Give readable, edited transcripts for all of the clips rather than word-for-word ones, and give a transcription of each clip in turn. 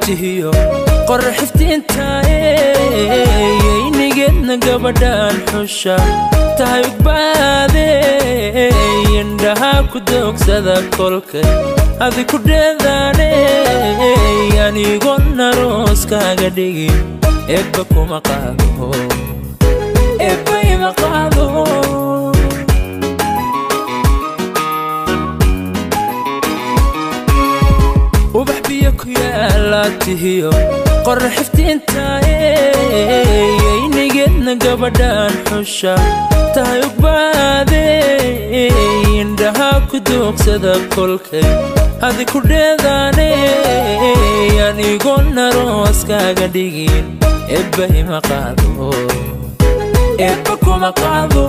laabtihiyo qorxifti intaay inigedna gabadhaan xusha tahay ugbaade indhaha ku doogsada kolkay adi ku dheedaane anigona rooskaaga dhigin ebba kuma qaado ebba ima qaado ubax biyo ku yaalaatihiyo qorxifti intaay inigedna gabadhaan xusha tahay ugbaade indhaha ku doogsada kolkay adi ku dheedaane anigona rooskaaga dhigin ebba ima qaado ebba kuma qaado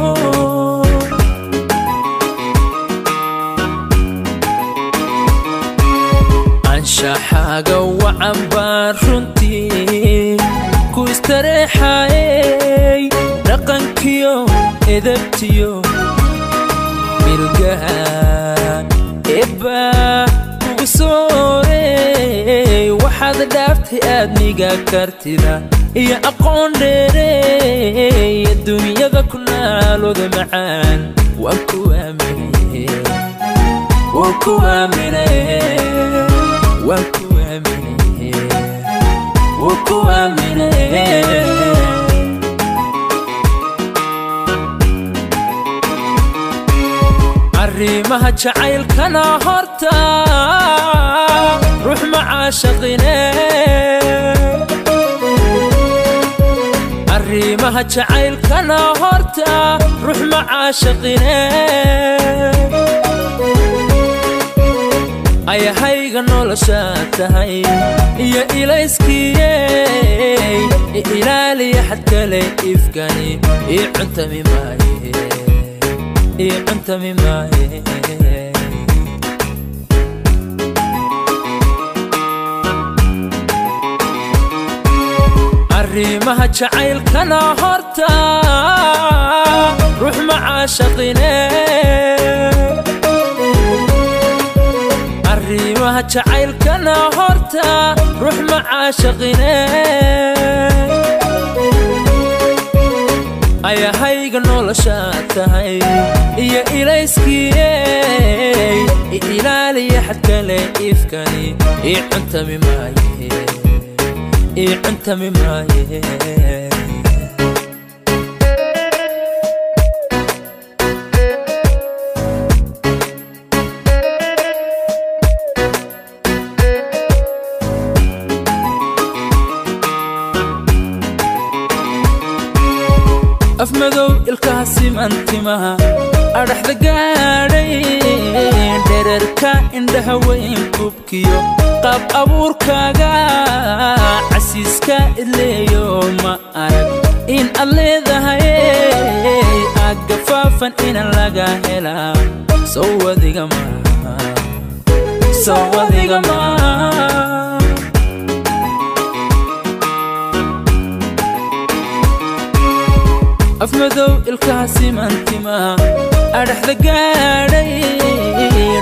anshaxaaga wacan baan runtii ku istareexayay dhaqankiyo edabtiyo milgaha ebba kugu soorey waxaad dhaaftay aadniga kartida iyo aqoon dheerey adduunyada ku naalooda macaan waan ku aaminay waan ku aaminay waan ku aaminay waan ku aaminay arrimaha jacaylkana horta ruux macaashaqine arrimaha jacaylkana horta ruux macaashaqine ayahayga nolosha tahay iyo ilayskiyey ilaaliya xad kale ifkani ii cuntami maaye cuntami maaye arrimaha jacaylkana horta ruux macaashaqine arrimaha jacaylkana horta ruux macaashaqine ayahayga nolosha tahay iyo ilayskiyey ilaaliya xad kale ifkani ii cuntami maaye ii cuntami maaye afmadow ilkaha simantimaha adhaxda gaadhay dherarka indhaha weyn kubkiyo qaab abuurkaaga casiiska idleeyo ma arag in ad leedahay aggafaafan inan laga helaa sowadiga maa afmadow ilkaha simantimaha adhaxda gaadhay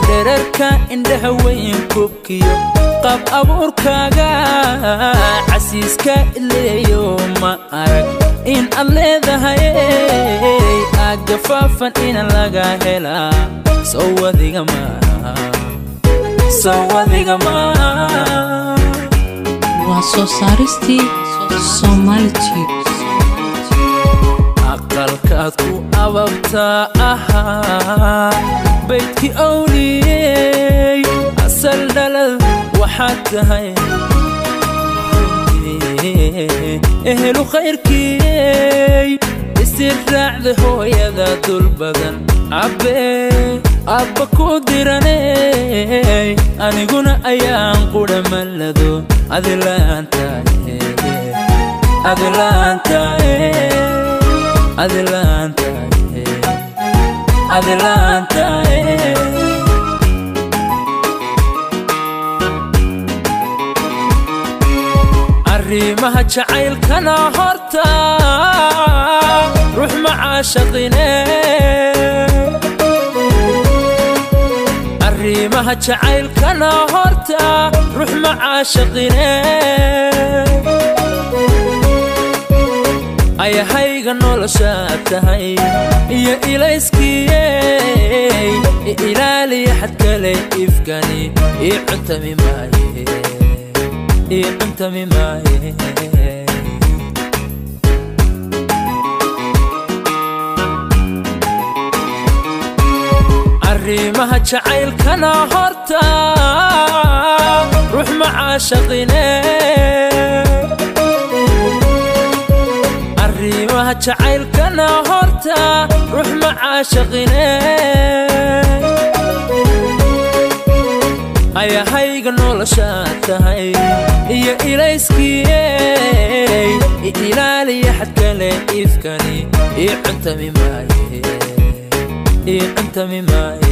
dherarka indhaha weyn kubkiyo qaab abuurkaaga casiiska idleeyo ma arag in ad leedahay aggafaafan inan laga helaa sowadiga maa waa soo saaristii Somali Tube aqalkaad ku ababtaa ahaa baydki awliyey asal dhalad waxaad tahay ehelu khayrkiyey istirraacda hooyada dul badan abba ku diraney aniguna ayaan qudha mallado adilaantae arrimaha jacaylkana horta ruux macaashaqine arrimaha jacaylkana horta ruux ma caashaqine ayahayga noloshaad tahay iyo ilayskiyey ilaaliya xad kale ifkani ii cuntami maaye arrimaha jacaylkana horta ruux ma caashaqine arrimaha jacaylkana horta ruux ma caashaqine ayahayga noloshaad tahay iyo ilayskiyey ilaaliya xad kale ifkani ii cuntami maaye